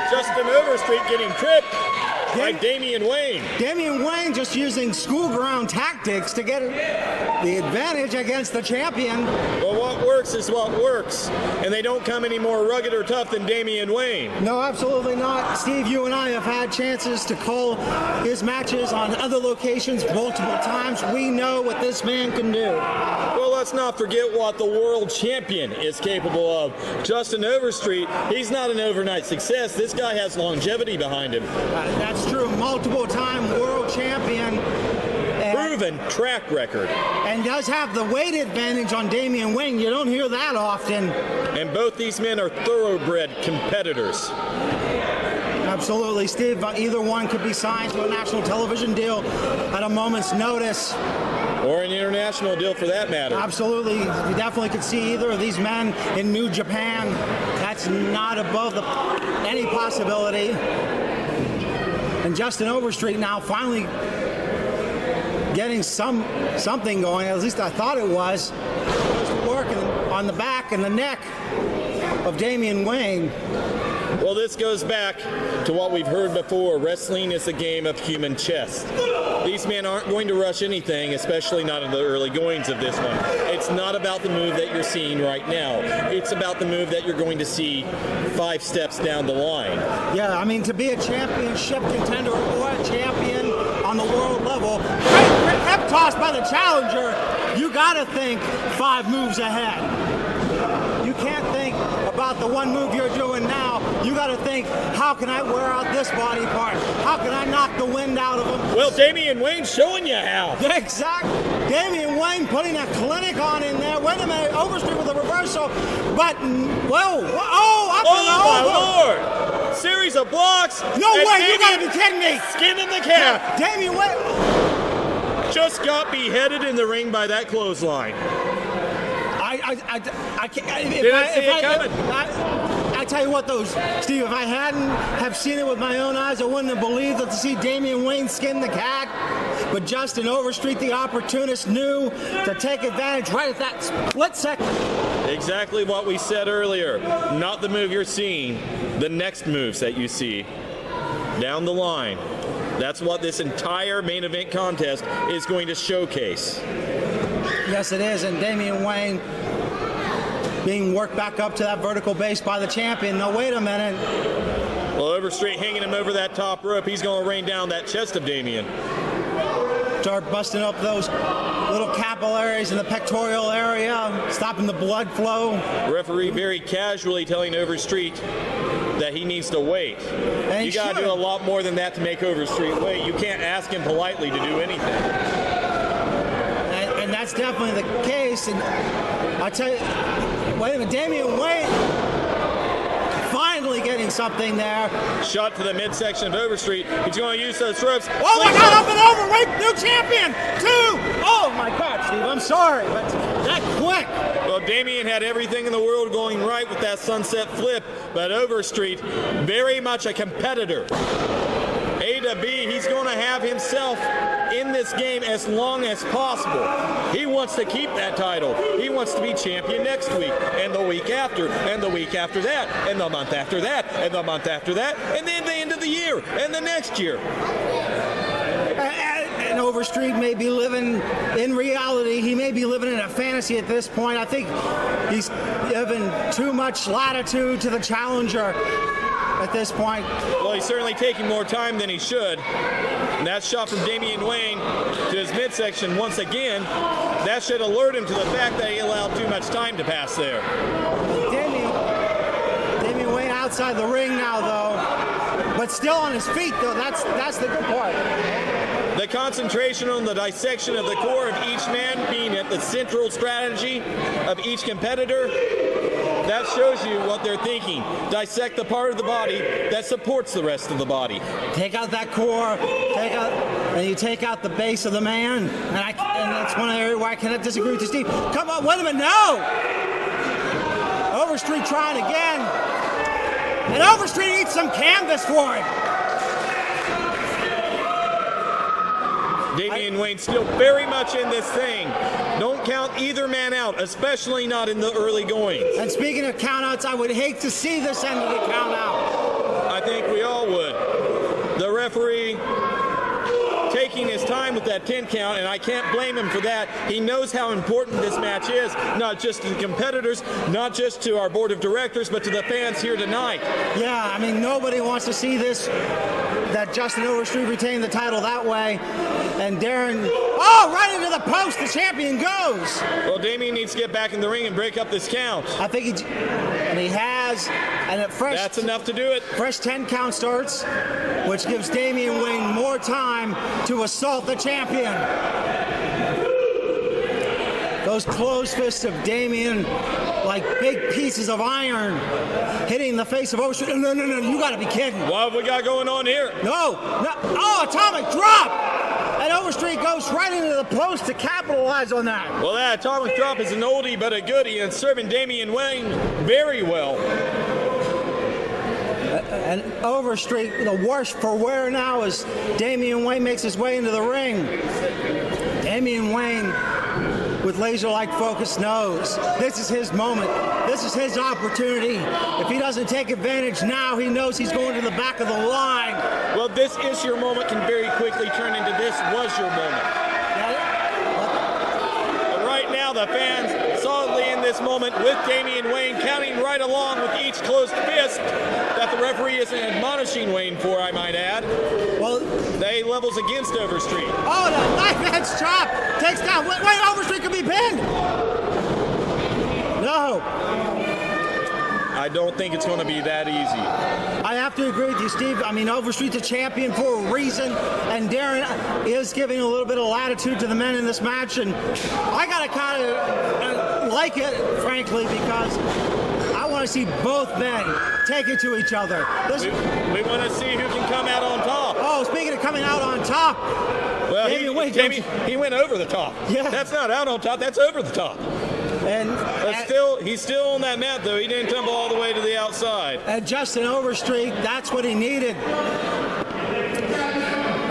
Juston Overstreet getting tripped by Damien Wayne. Damien Wayne just using school ground tactics to get the advantage against the champion. Well, what works is what works, and they don't come any more rugged or tough than Damien Wayne. No, absolutely not. Steve, you and I have had chances to call his matches on other locations multiple times. We know what this man can do. Well, let's not forget what the world champion is capable of. Juston Overstreet, he's not an overnight success. This guy has longevity behind him. That's true. Multiple-time world champion. Proven track record. And does have the weight advantage on Damien Wayne. You don't hear that often. And both these men are thoroughbred competitors. Absolutely, Steve. Either one could be signed to a national television deal at a moment's notice. Or an international deal for that matter. Absolutely. You definitely could see either of these men in New Japan. That's not above any possibility. And Juston Overstreet now finally getting something going. At least I thought it was. Working on the back and the neck of Damien Wayne. Well, this goes back to what we've heard before. Wrestling is a game of human chess. These men aren't going to rush anything, especially not in the early goings of this one. It's not about the move that you're seeing right now. It's about the move that you're going to see 5 steps down the line. Yeah, I mean, to be a championship contender or a champion on the world level, great pep toss by the challenger, you got to think 5 moves ahead. You can't think about the one move you're doing now. You got to think, how can I wear out this body part? How can I knock the wind out of him? Well, Damien Wayne's showing you how. Exactly. Damien Wayne putting a clinic on in there. Wait a minute, Overstreet with a reversal. But, whoa, up and over. My Lord. Series of blocks. No way, you got to be kidding me. Skin in the cap. Yeah, Damien Wayne. Just got beheaded in the ring by that clothesline. I can't. Didn't see it coming. I tell you what, though, Steve, if I hadn't have seen it with my own eyes, I wouldn't have believed that to see Damien Wayne skin the cat. But Juston Overstreet, the opportunist, knew to take advantage right at that split second. Exactly what we said earlier. Not the move you're seeing, the next moves that you see down the line. That's what this entire main event contest is going to showcase. Yes, it is, and Damien Wayne being worked back up to that vertical base by the champion. No, wait a minute. Well, Overstreet hanging him over that top rope. He's going to rain down that chest of Damien. Start busting up those little capillaries in the pectoral area, stopping the blood flow. Referee very casually telling Overstreet that he needs to wait. And you got to do a lot more than that to make Overstreet wait. You can't ask him politely to do anything. And that's definitely the case. And I tell you, wait a minute, Damien Wayne finally getting something there. Shot to the midsection of Overstreet. He's going to use those ropes. Oh my God, up and over, right, new champion, 2. Oh my God, Steve, I'm sorry, but that quick. Well, Damien had everything in the world going right with that sunset flip, but Overstreet, very much a competitor. A to B, he's going to have himself in this game as long as possible. He wants to keep that title. He wants to be champion next week, and the week after, and the week after that, and the month after that, and the month after that, and then the end of the year, and the next year. And Overstreet may be living in reality. He may be living in a fantasy at this point. I think he's given too much latitude to the challenger at this point. Well, he's certainly taking more time than he should. And that shot from Damien Wayne to his midsection once again, that should alert him to the fact that he allowed too much time to pass there. Damien Wayne outside the ring now, though, but still on his feet, though. That's the good part. The concentration on the dissection of the core of each man being at the central strategy of each competitor, that shows you what they're thinking. Dissect the part of the body that supports the rest of the body. Take out that core, and you take out the base of the man, and that's one area where I cannot disagree with you, Steve. Come on, wait a minute, no! Overstreet trying again, and Overstreet needs some canvas for him. Damien Wayne still very much in this thing. Don't count either man out, especially not in the early goings. And speaking of countouts, I would hate to see this end of the countout. I think we all would. The referee taking his time with that 10 count, and I can't blame him for that. He knows how important this match is, not just to the competitors, not just to our board of directors, but to the fans here tonight. Yeah, I mean, nobody wants to see this, that Juston Overstreet retain the title that way. And Darren, right into the post, the champion goes. Well, Damien needs to get back in the ring and break up this count. I think he has, and at fresh, that's enough to do it. Fresh 10 count starts, which gives Damien Wayne more time to assault the champion. Those closed fists of Damien, like big pieces of iron, hitting the face of Overstreet. No, you gotta be kidding. What have we got going on here? No, atomic drop! And Overstreet goes right into the post to capitalize on that. Well, that atomic drop is an oldie but a goodie, and serving Damien Wayne very well. And Overstreet, the worse for wear now as Damien Wayne makes his way into the ring. Damien Wayne, with laser-like focus, knows this is his moment. This is his opportunity. If he doesn't take advantage now, he knows he's going to the back of the line. Well, this is your moment can very quickly turn into this was your moment. But right now, the fans solidly in this moment with Damien Wayne, counting right along with each closed fist that the referee isn't admonishing Wayne for, I might add. Well, they levels against Overstreet. Oh, the knife edge chop takes down. Wait, Overstreet could be pinned. No. I don't think it's going to be that easy. I have to agree with you, Steve. I mean, Overstreet's a champion for a reason, and Darren is giving a little bit of latitude to the men in this match, and I got to kind of like it, frankly, because I want to see both men take it to each other. We want to see who can come out on top. Oh, speaking of coming out on top, well, he went over the top. Yeah. That's not out on top, that's over the top. He's still on that mat, though. He didn't tumble all the way to the outside. And Juston Overstreet, that's what he needed.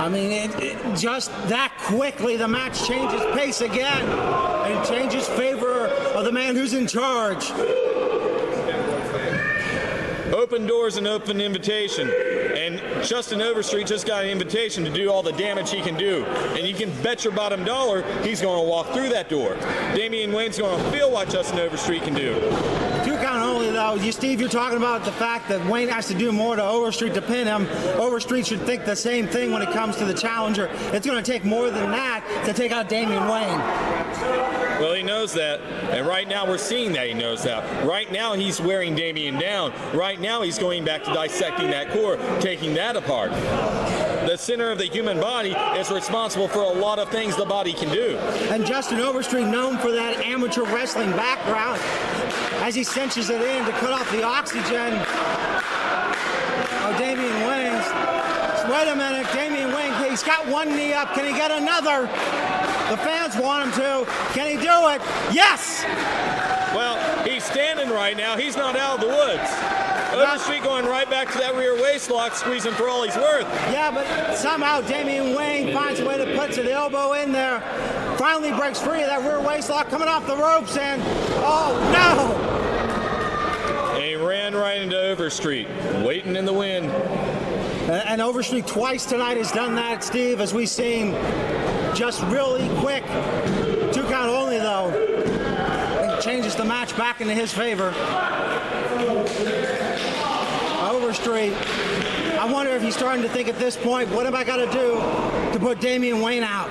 I mean, it just that quickly, the match changes pace again and changes favor of the man who's in charge. Open doors and open invitation. And Juston Overstreet just got an invitation to do all the damage he can do. And you can bet your bottom dollar he's going to walk through that door. Damien Wayne's going to feel what Juston Overstreet can do. 2 count only, though. Steve, you're talking about the fact that Wayne has to do more to Overstreet to pin him. Overstreet should think the same thing when it comes to the challenger. It's going to take more than that to take out Damien Wayne. Well, he knows that, and right now we're seeing that he knows that. Right now he's wearing Damien down. Right now he's going back to dissecting that core, taking that apart. The center of the human body is responsible for a lot of things the body can do. And Juston Overstreet, known for that amateur wrestling background, as he cinches it in to cut off the oxygen of Damien Wayne. Wait a minute, Damien Wayne, he's got one knee up. Can he get another? The fans want him to. Can he do it? Yes! Well, he's standing right now. He's not out of the woods. Overstreet going right back to that rear waist lock, squeezing for all he's worth. Yeah, but somehow Damien Wayne finds a way to put the elbow in there. Finally breaks free of that rear waist lock, coming off the ropes, and oh no! And he ran right into Overstreet, waiting in the wind. And Overstreet twice tonight has done that, Steve, as we've seen, just really quick. 2 count only, though. It changes the match back into his favor. Overstreet, I wonder if he's starting to think at this point, what have I got to do to put Damien Wayne out?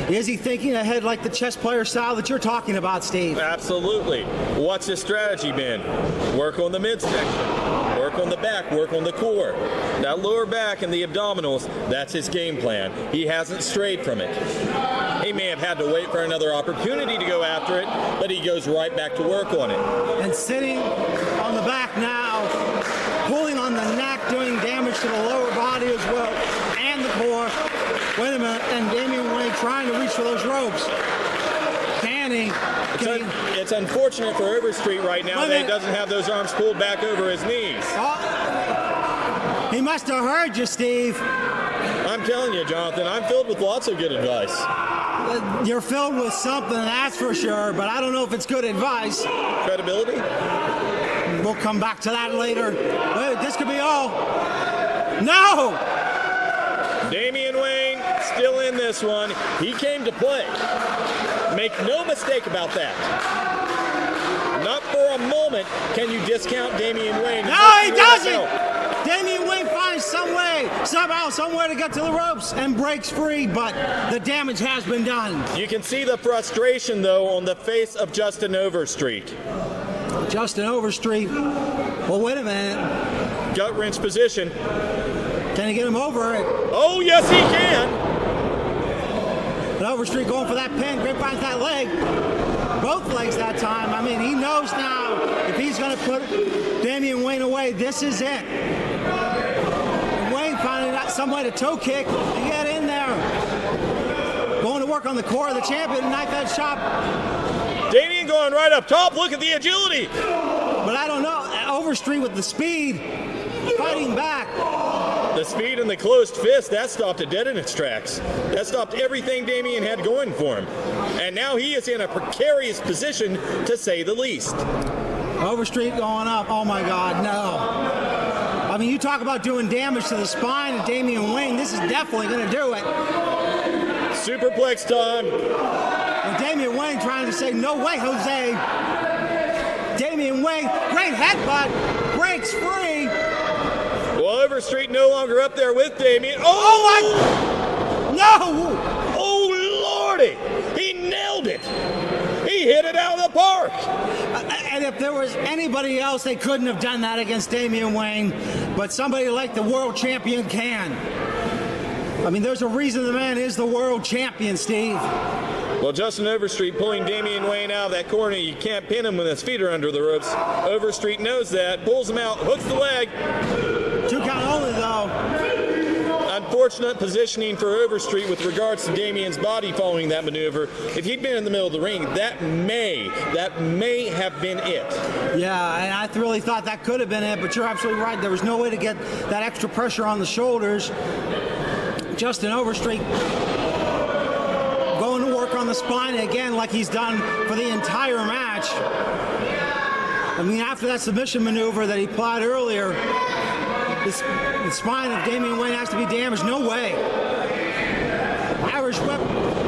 Is he thinking ahead like the chess player style that you're talking about, Steve? Absolutely. What's his strategy been? Work on the midsection, work on the back, work on the core. That lower back and the abdominals, that's his game plan. He hasn't strayed from it. He may have had to wait for another opportunity to go after it, but he goes right back to work on it. And sitting on the back now, pulling on the neck, doing damage to the lower body as well, and the core. Wait a minute, and Damien Wayne trying to reach for those ropes. Can he? It's unfortunate for Overstreet right now that he doesn't have those arms pulled back over his knees. Oh, he must have heard you, Steve. I'm telling you, Jonathan, I'm filled with lots of good advice. You're filled with something, that's for sure, but I don't know if it's good advice. Credibility? We'll come back to that later. Wait, this could be all. No! Damien Wayne still in this one. He came to play. Make no mistake about that. Not for a moment can you discount Damien Wayne. No, he doesn't! Damien Wayne finds some way, somehow, somewhere to get to the ropes and breaks free, but the damage has been done. You can see the frustration, though, on the face of Juston Overstreet. Juston Overstreet. Well, wait a minute. Gut wrench position. Can he get him over it? Oh, yes, he can. And Overstreet going for that pin. Grip finds that leg. Both legs that time. I mean, he knows now if he's going to put Damien Wayne away, this is it. And Wayne finding out some way to toe kick to get in there. Going to work on the core of the champion, knife edge chop. Damien going right up top. Look at the agility. But I don't know. Overstreet with the speed, fighting back. The speed and the closed fist, that stopped it dead in its tracks. That stopped everything Damien had going for him. And now he is in a precarious position, to say the least. Overstreet going up. Oh, my God, no. I mean, you talk about doing damage to the spine of Damien Wayne. This is definitely going to do it. Superplex time. And Damien Wayne trying to say, no way, Jose. Damien Wayne, great headbutt, breaks free. Well, Overstreet no longer up there with Damien. Oh my! No! Oh, Lordy! He nailed it! He hit it out of the park! And if there was anybody else, they couldn't have done that against Damien Wayne, but somebody like the world champion can. I mean, there's a reason the man is the world champion, Steve. Well, Juston Overstreet pulling Damien Wayne out of that corner. You can't pin him when his feet are under the ropes. Overstreet knows that, pulls him out, hooks the leg. 2 count only, though. Unfortunate positioning for Overstreet with regards to Damien's body following that maneuver. If he'd been in the middle of the ring, that may have been it. Yeah, and I really thought that could have been it, but you're absolutely right. There was no way to get that extra pressure on the shoulders. Juston Overstreet going to work on the spine again like he's done for the entire match. I mean, after that submission maneuver that he applied earlier, the spine of Damien Wayne has to be damaged. No way. Irish whip.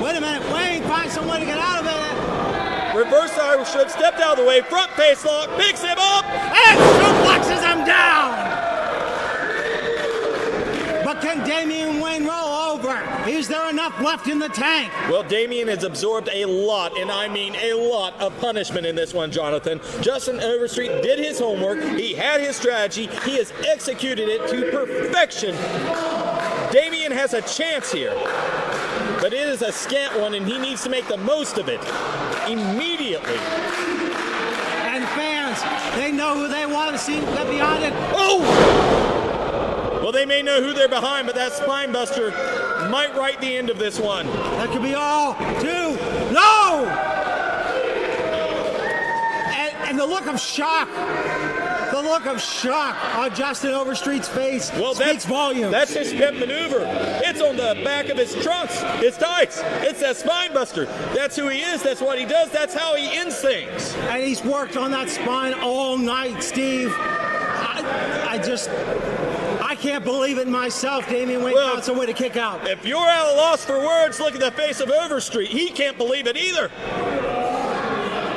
Wait a minute. Wayne finds some way to get out of it. Reverse Irish whip, stepped out of the way, front face lock, picks him up, and suplexes him down. But can Damien Wayne roll over? Is there enough left in the tank? Well, Damien has absorbed a lot, and I mean a lot, of punishment in this one, Jonathan. Juston Overstreet did his homework. He had his strategy. He has executed it to perfection. Damien has a chance here, but it is a scant one, and he needs to make the most of it immediately. And fans, they know who they want to see get behind it. Oh! Well, they may know who they're behind, but that spine buster might write the end of this one. That could be all. 2. No! And the look of shock. The look of shock on Juston Overstreet's face speaks volumes. That's his pet maneuver. It's on the back of his trunks, his tights. It's that spine buster. That's who he is. That's what he does. That's how he ends things. And he's worked on that spine all night, Steve. I can't believe it myself. Damien Wayne found some way to kick out. If you're at a loss for words, look at the face of Overstreet. He can't believe it either.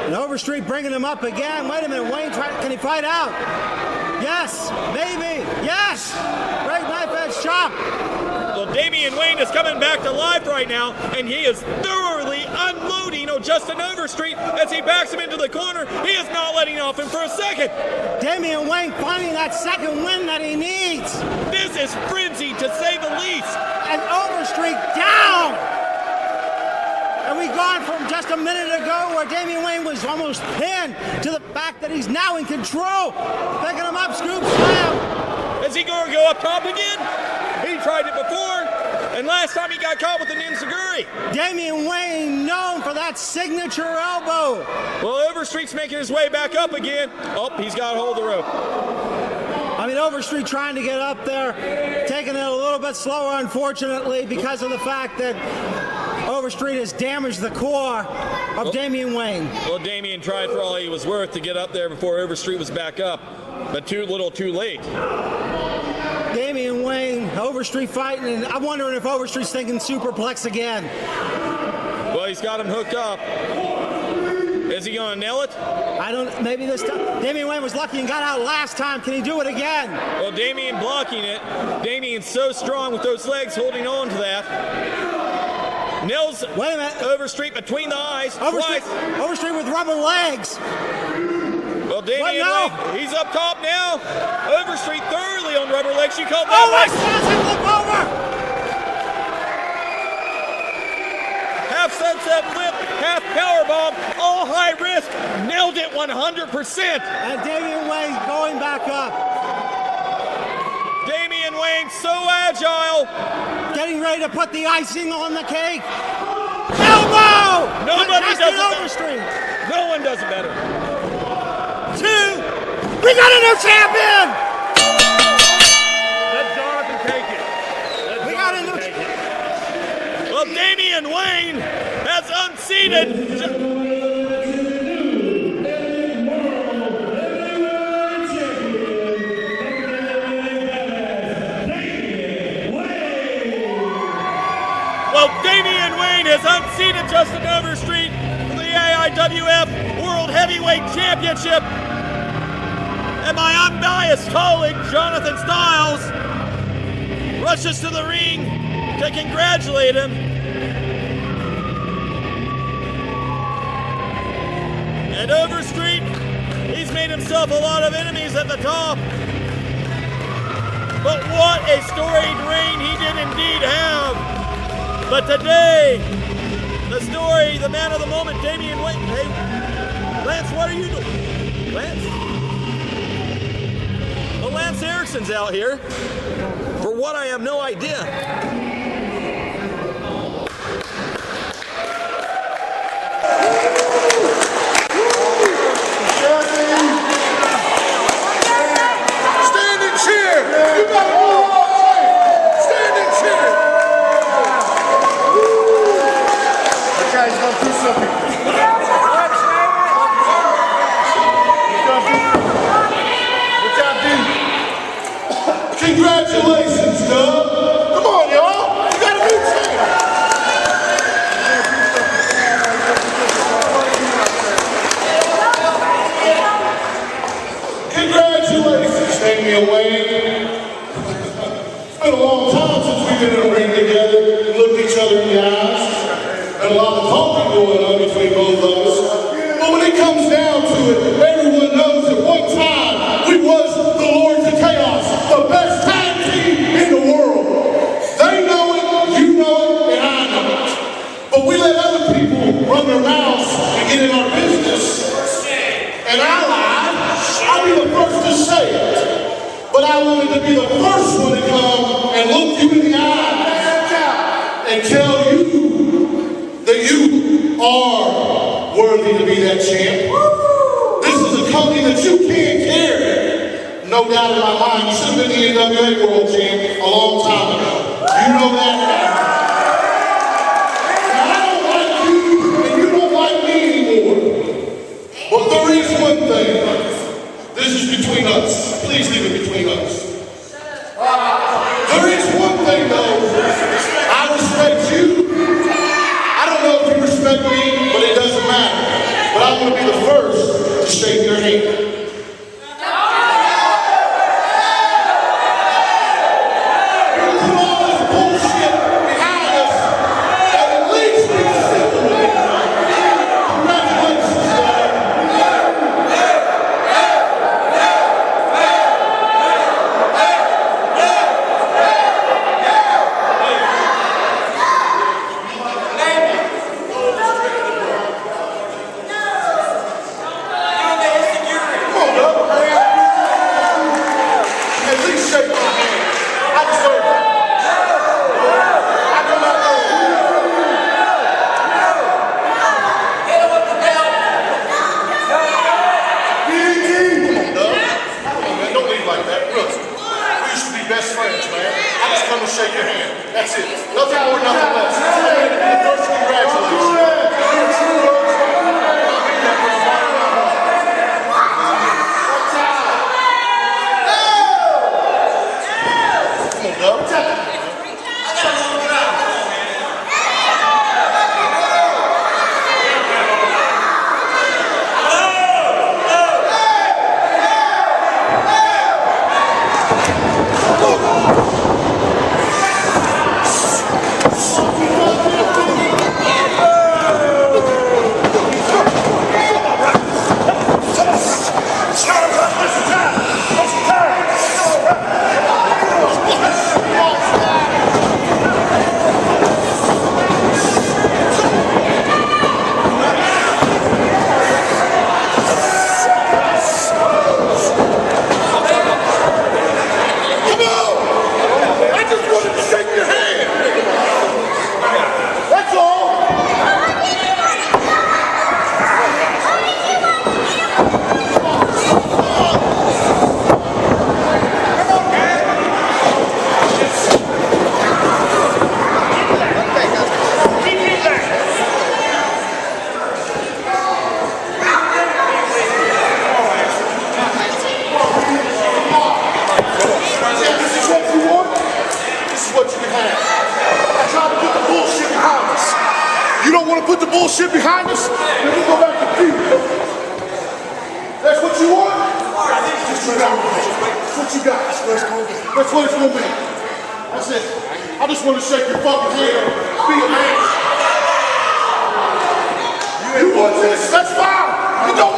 And Overstreet bringing him up again. Wait a minute, Wayne, can he fight out? Yes, maybe, yes. Great knife edge chop. Well, Damien Wayne is coming back to life right now, and he is thoroughly unloading on Juston Overstreet as he backs him into the corner. He is not letting off him for a second. Damien Wayne finding that second win that he needs. This is frenzy, to say the least. And Overstreet down. And we've gone from just a minute ago where Damien Wayne was almost pinned to the fact that he's now in control. Picking him up, scoop slam. Is he going to go up top again? He tried it before, and last time he got caught with an enziguri. Damien Wayne known for that signature elbow. Well, Overstreet's making his way back up again. Oh, he's got hold of the rope. I mean, Overstreet trying to get up there, taking it a little bit slower, unfortunately, because of the fact that Overstreet has damaged the core of Damien Wayne. Well, Damien tried for all he was worth to get up there before Overstreet was back up, but too late. Damien Wayne, Overstreet fighting, and I'm wondering if Overstreet's thinking superplex again. Well, he's got him hooked up. Is he going to nail it? I don't, maybe this time. Damien Wayne was lucky and got out last time. Can he do it again? Well, Damien blocking it. Damien's so strong with those legs holding on to that. Nails Wait a minute. Overstreet between the eyes. Overstreet with rubber legs. Well, Damien Wayne, he's up top now. Overstreet thoroughly on rubber legs. You called that. Oh, I saw him flip over. Half sunset flip, half powerbomb, all high risk. Nailed it 100%. And Damien Wayne going back up. Damien Wayne so agile. Getting ready to put the icing on the cake. Elbow! Nobody does it Overstreet. better. No one does it better. 2. We got a new champion! Let Jonathan take it. We got a new Well, Damien Wayne has unseated. Well, Damien Wayne has unseated Juston Overstreet for the AIWF World Heavyweight Championship. And my unbiased colleague, Jonathan Styles, rushes to the ring to congratulate him. And Overstreet, he's made himself a lot of enemies at the top. But what a storied reign he did indeed have. But today, the story, the man of the moment, Damien Wayne. Hey, Lance, what are you doing? Lance? Well, Lance Erickson's out here. For what, I have no idea. Stand and cheer! You got to stand and cheer! That guy's going to do something. Congratulations, Doug. Come on, y'all. You got a new champ. Congratulations, Damien Wayne. It's been a long time since we've been in a ring together and looked each other in the eyes. And a lot of talking going on between both of us. But when it comes down to it, everyone knows at one time we was the Lords of Chaos, the best tag team in the world. They know it, you know it, and I know it. But we let other people run their mouths and get in our business. And I lied. I'll be the first to say it. But I wanted to be the first one to come and look you in the eye and tell you that you are worthy to be that champ. This is a company that you can't carry. no doubt in my mind, you should have been the AWA World Champ a long time ago. You know that now. Now, I don't like you, and you don't like me anymore. But there is one thing. This is between us. Please leave it between us. There is one thing, though. I respect you. I don't know if you respect me, but it doesn't matter. But I'm going to be the first to shake your hand. Bullshit behind us, then we'll go back to feud. That's what you want? That's what you got. That's what it's gonna be. That's it. I just want to shake your fucking hand. Be a man. You want this? That's fine. It don't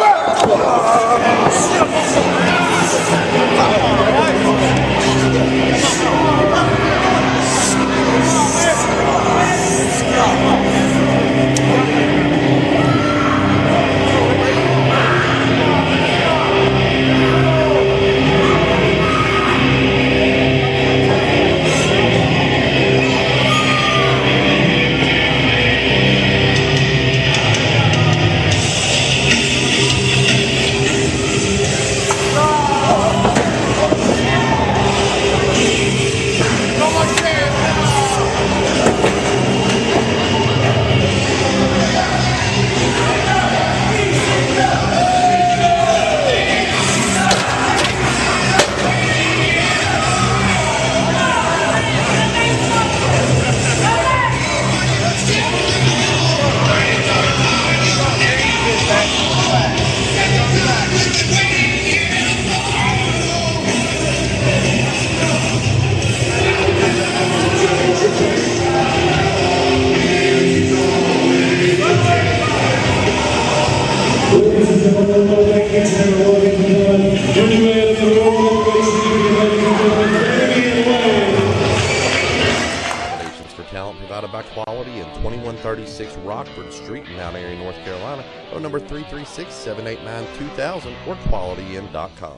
Provided by Quality in 2136 Rockford Street in Mount Airy, North Carolina, or number 336-789-2000 or qualityinn.com.